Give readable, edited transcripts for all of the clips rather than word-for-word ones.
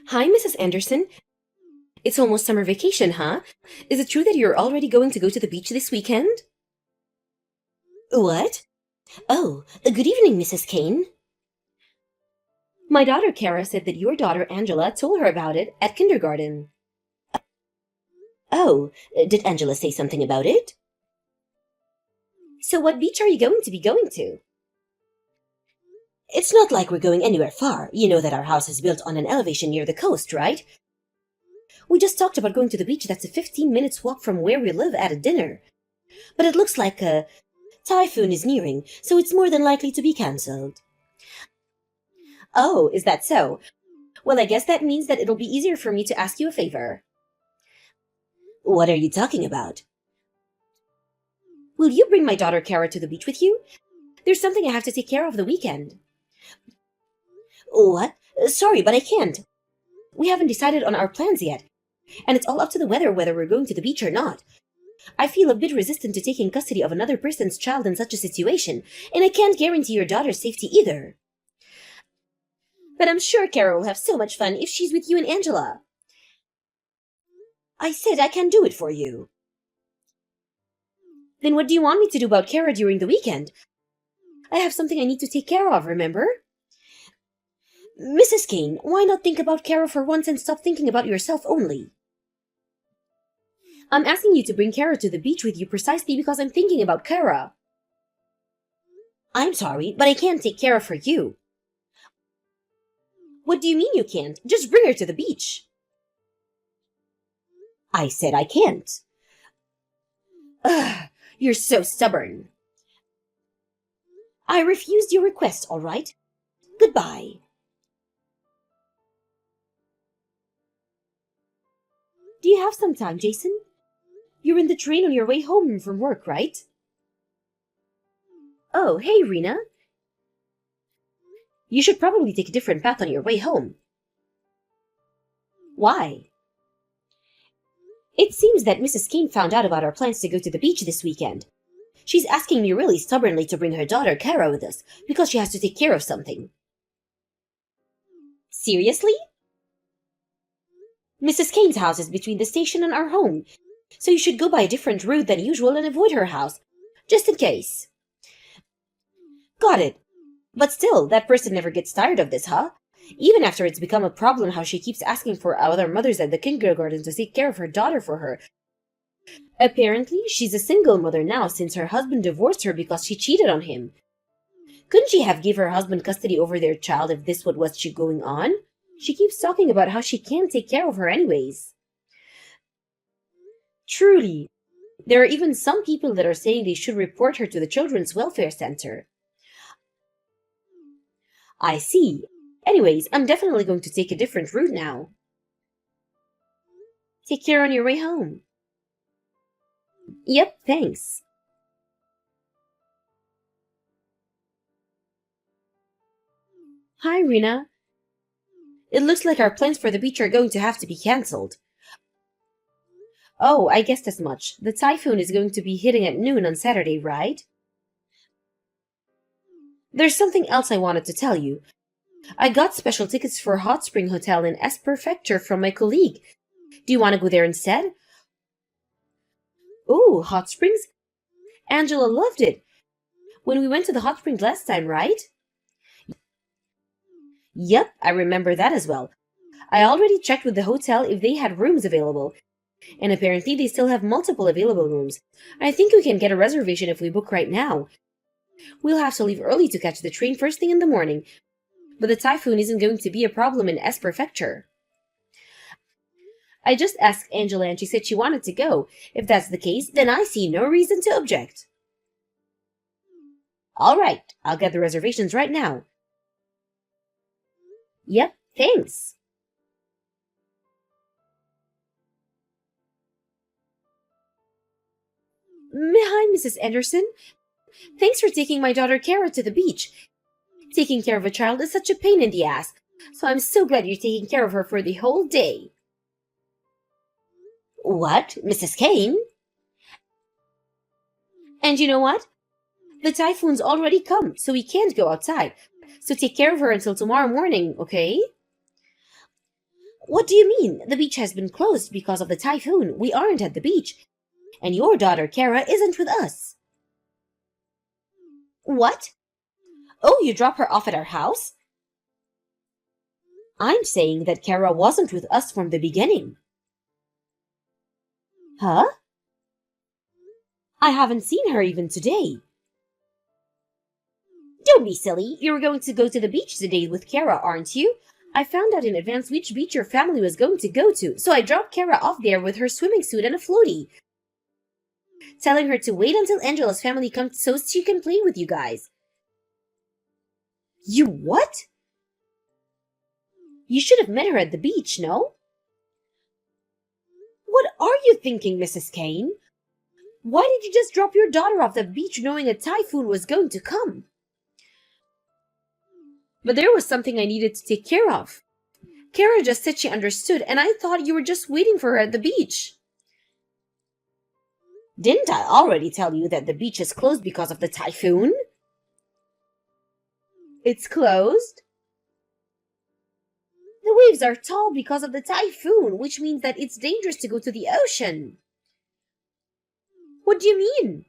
Hi, Mrs. Anderson. It's almost summer vacation, huh? Is it true that you're already going to go to the beach this weekend? What? Oh, good evening, Mrs. Kane. My daughter Kara said that your daughter Angela told her about it at kindergarten. Oh, did Angela say something about it? So what beach are you going to be going to? It's not like we're going anywhere far. You know that our house is built on an elevation near the coast, right? We just talked about going to the beach that's a 15 minutes walk from where we live at a dinner. But it looks like a typhoon is nearing, so it's more than likely to be cancelled. Oh, is that so? Well, I guess that means that it'll be easier for me to ask you a favor. What are you talking about? Will you bring my daughter Kara to the beach with you? There's something I have to take care of the weekend. What? Sorry, but I can't. We haven't decided on our plans yet, and it's all up to the weather whether we're going to the beach or not. I feel a bit resistant to taking custody of another person's child in such a situation, and I can't guarantee your daughter's safety either. But I'm sure Kara will have so much fun if she's with you and Angela. I said I can do it for you. Then what do you want me to do about Kara during the weekend? I have something I need to take care of, remember? Mrs. Kane, why not think about Kara for once and stop thinking about yourself only? I'm asking you to bring Kara to the beach with you precisely because I'm thinking about Kara. I'm sorry, but I can't take Kara for you. What do you mean you can't? Just bring her to the beach. I said I can't. Ugh, you're so stubborn. I refused your request, all right? Goodbye. Do you have some time, Jason? You're in the train on your way home from work, right? Oh, hey, Rena. You should probably take a different path on your way home. Why? It seems that Mrs. Kane found out about our plans to go to the beach this weekend. She's asking me really stubbornly to bring her daughter Kara with us because she has to take care of something. Seriously? Mrs. Kane's house is between the station and our home, so you should go by a different route than usual and avoid her house, just in case. Got it. But still, that person never gets tired of this, huh? Even after it's become a problem how she keeps asking for other mothers at the kindergarten to take care of her daughter for her. Apparently, she's a single mother now since her husband divorced her because she cheated on him. Couldn't she have give her husband custody over their child if this was what's going on? She keeps talking about how she can't take care of her anyways. Truly, there are even some people that are saying they should report her to the Children's Welfare Center. I see. Anyways, I'm definitely going to take a different route now. Take care on your way home. Yep, thanks. Hi, Rena. It looks like our plans for the beach are going to have to be cancelled. Oh, I guessed as much. The typhoon is going to be hitting at noon on Saturday, right? There's something else I wanted to tell you. I got special tickets for Hot Spring Hotel in S Prefecture from my colleague. Do you want to go there instead? Ooh, Hot Springs? Angela loved it. When we went to the hot springs last time, right? Yep, I remember that as well. I already checked with the hotel if they had rooms available, and apparently they still have multiple available rooms. I think we can get a reservation if we book right now. We'll have to leave early to catch the train first thing in the morning, but the typhoon isn't going to be a problem in S Prefecture. I just asked Angela and she said she wanted to go. If that's the case, then I see no reason to object. All right, I'll get the reservations right now. Yep, thanks. Hi, Mrs. Anderson. Thanks for taking my daughter Kara to the beach. Taking care of a child is such a pain in the ass, so I'm so glad you're taking care of her for the whole day. What, Mrs. Kane? And you know what? The typhoon's already come, so we can't go outside. So take care of her until tomorrow morning, okay? What do you mean? The beach has been closed because of the typhoon. We aren't at the beach. And your daughter, Kara, isn't with us. What? Oh, you drop her off at our house? I'm saying that Kara wasn't with us from the beginning. Huh? I haven't seen her even today. Don't be silly. You're going to go to the beach today with Kara, aren't you? I found out in advance which beach your family was going to go to, so I dropped Kara off there with her swimming suit and a floaty, telling her to wait until Angela's family comes so she can play with you guys. You what? You should have met her at the beach, no? What are you thinking, Mrs. Kane? Why did you just drop your daughter off the beach knowing a typhoon was going to come? But there was something I needed to take care of. Kara just said she understood, and I thought you were just waiting for her at the beach. Didn't I already tell you that the beach is closed because of the typhoon? It's closed? The waves are tall because of the typhoon, which means that it's dangerous to go to the ocean. What do you mean?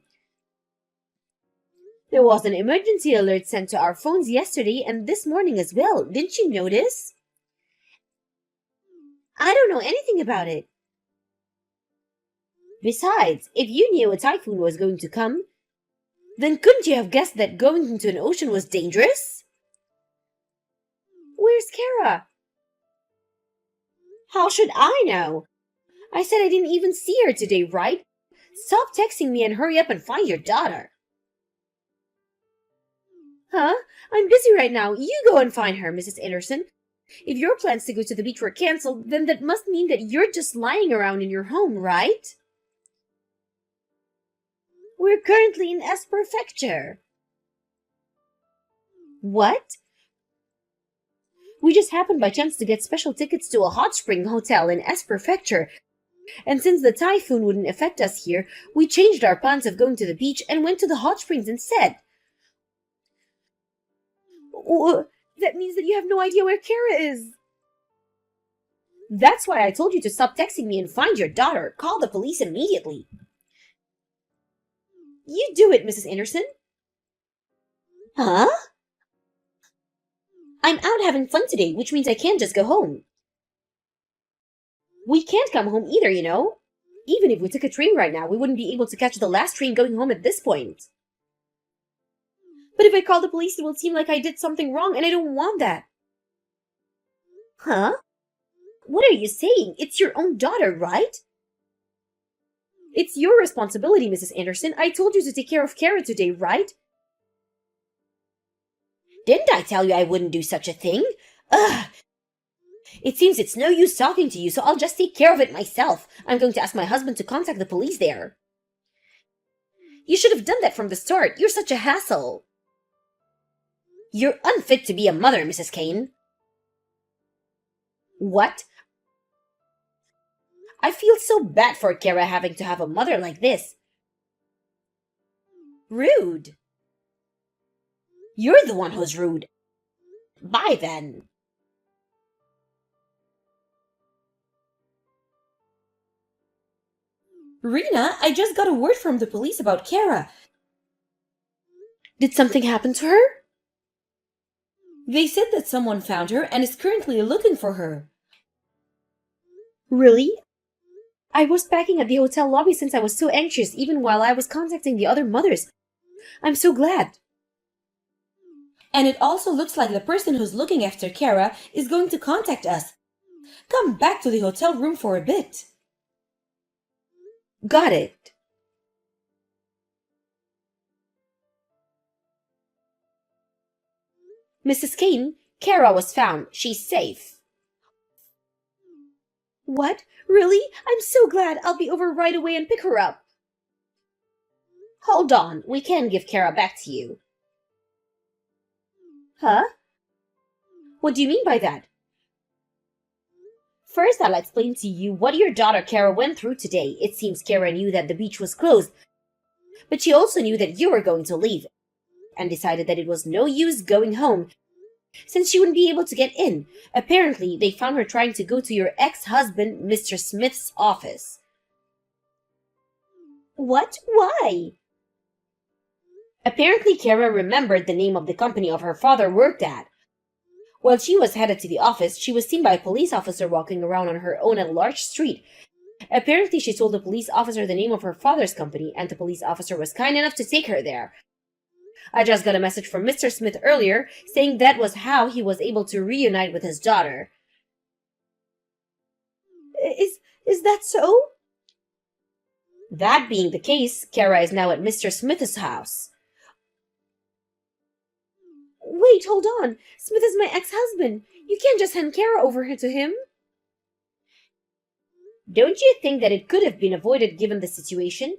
There was an emergency alert sent to our phones yesterday and this morning as well. Didn't you notice? I don't know anything about it. Besides, if you knew a typhoon was going to come, then couldn't you have guessed that going into an ocean was dangerous? Where's Kara? How should I know? I said I didn't even see her today, right? Stop texting me and hurry up and find your daughter. Huh? I'm busy right now. You go and find her, Mrs. Anderson. If your plans to go to the beach were canceled, then that must mean that you're just lying around in your home, right? We're currently in S Prefecture. What? We just happened by chance to get special tickets to a hot spring hotel in S Prefecture. And since the typhoon wouldn't affect us here, we changed our plans of going to the beach and went to the hot springs instead. That means that you have no idea where Kara is. That's why I told you to stop texting me and find your daughter. Call the police immediately. You do it, Mrs. Anderson. Huh? I'm out having fun today, which means I can't just go home. We can't come home either, you know. Even if we took a train right now, we wouldn't be able to catch the last train going home at this point. But if I call the police, it will seem like I did something wrong, and I don't want that. Huh? What are you saying? It's your own daughter, right? It's your responsibility, Mrs. Anderson. I told you to take care of Kara today, right? Didn't I tell you I wouldn't do such a thing? Ugh! It seems it's no use talking to you, so I'll just take care of it myself. I'm going to ask my husband to contact the police there. You should have done that from the start. You're such a hassle. You're unfit to be a mother, Mrs. Kane. What? I feel so bad for Kara having to have a mother like this. Rude. You're the one who's rude. Bye then. Rena, I just got a word from the police about Kara. Did something happen to her? They said that someone found her and is currently looking for her. Really? I was packing at the hotel lobby since I was so anxious, even while I was contacting the other mothers. I'm so glad. And it also looks like the person who's looking after Kara is going to contact us. Come back to the hotel room for a bit. Got it. Mrs. Kane, Kara was found. She's safe. What? Really? I'm so glad. I'll be over right away and pick her up. Hold on. We can give Kara back to you. Huh? What do you mean by that? First, I'll explain to you what your daughter Kara went through today. It seems Kara knew that the beach was closed, but she also knew that you were going to leave, and decided that it was no use going home since she wouldn't be able to get in. Apparently, they found her trying to go to your ex-husband, Mr. Smith's office. What? Why? Apparently, Kara remembered the name of the company of her father worked at. While she was headed to the office, she was seen by a police officer walking around on her own at a large street. Apparently, she told the police officer the name of her father's company, and the police officer was kind enough to take her there. I just got a message from Mr. Smith earlier saying that was how he was able to reunite with his daughter. Is that so? That being the case, Kara is now at Mr. Smith's house. Wait, hold on. Smith is my ex-husband. You can't just hand Kara over to him. Don't you think that it could have been avoided given the situation?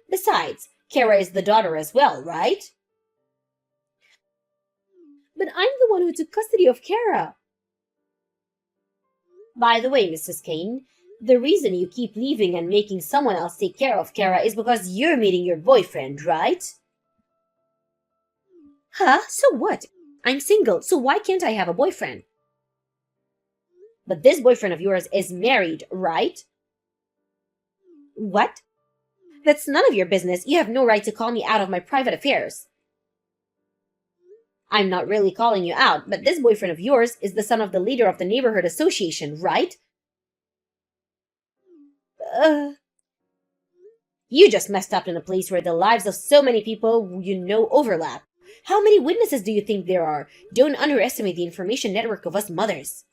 Besides, Kara is the daughter as well, right? But I'm the one who took custody of Kara. By the way, Mrs. Kane, the reason you keep leaving and making someone else take care of Kara is because you're meeting your boyfriend, right? Huh? So what? I'm single, so why can't I have a boyfriend? But this boyfriend of yours is married, right? What? That's none of your business. You have no right to call me out of my private affairs. I'm not really calling you out, but this boyfriend of yours is the son of the leader of the neighborhood association, right? You just messed up in a place where the lives of so many people you know overlap. How many witnesses do you think there are? Don't underestimate the information network of us mothers.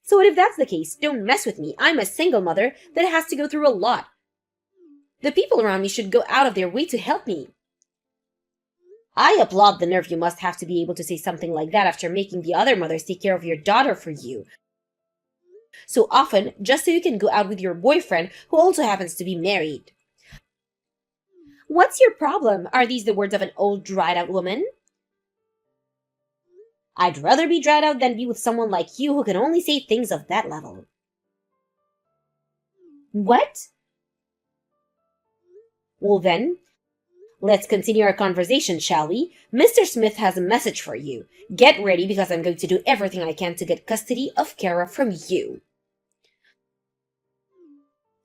So what if that's the case? Don't mess with me. I'm a single mother that has to go through a lot. The people around me should go out of their way to help me. I applaud the nerve you must have to be able to say something like that after making the other mothers take care of your daughter for you so often just so you can go out with your boyfriend who also happens to be married. What's your problem? Are these the words of an old dried-out woman? I'd rather be dried out than be with someone like you who can only say things of that level. What? Well then, let's continue our conversation, shall we? Mr. Smith has a message for you. Get ready because I'm going to do everything I can to get custody of Kara from you.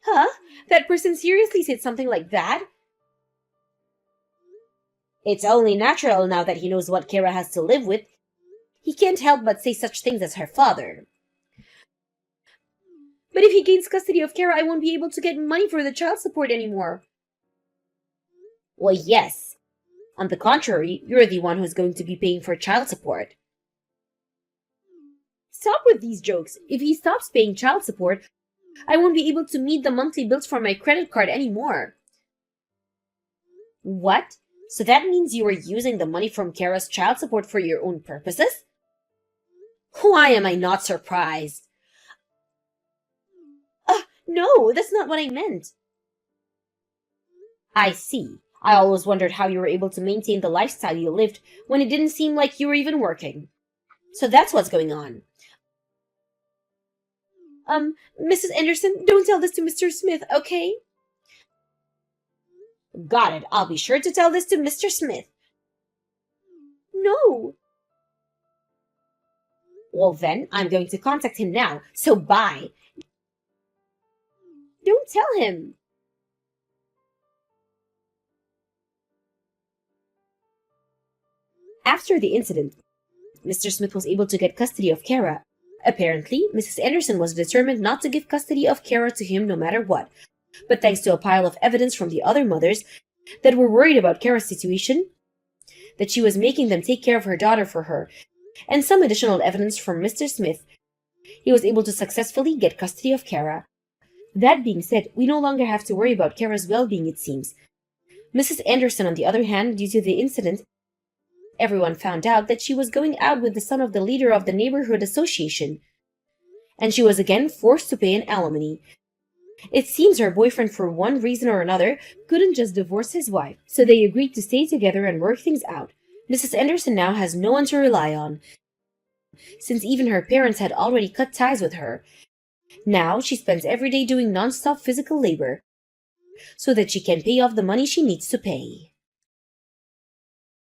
Huh? That person seriously said something like that? It's only natural now that he knows what Kara has to live with. He can't help but say such things as her father. But if he gains custody of Kara, I won't be able to get money for the child support anymore. Well, yes. On the contrary, you're the one who's going to be paying for child support. Stop with these jokes. If he stops paying child support, I won't be able to meet the monthly bills for my credit card anymore. What? So that means you were using the money from Kara's child support for your own purposes? Why am I not surprised? No, that's not what I meant. I see. I always wondered how you were able to maintain the lifestyle you lived when it didn't seem like you were even working. So that's what's going on. Mrs. Anderson, don't tell this to Mr. Smith, okay? Got it. I'll be sure to tell this to Mr. Smith. No. Well then, I'm going to contact him now, so bye. Don't tell him. After the incident, Mr. Smith was able to get custody of Kara. Apparently, Mrs. Anderson was determined not to give custody of Kara to him no matter what. But thanks to a pile of evidence from the other mothers that were worried about Kara's situation, that she was making them take care of her daughter for her, and some additional evidence from Mr. Smith, he was able to successfully get custody of Kara. That being said, we no longer have to worry about Kara's well-being, it seems. Mrs. Anderson, on the other hand, due to the incident, everyone found out that she was going out with the son of the leader of the neighborhood association, and she was again forced to pay an alimony. It seems her boyfriend, for one reason or another, couldn't just divorce his wife, so they agreed to stay together and work things out. Mrs. Anderson now has no one to rely on, since even her parents had already cut ties with her. Now she spends every day doing non-stop physical labor, so that she can pay off the money she needs to pay.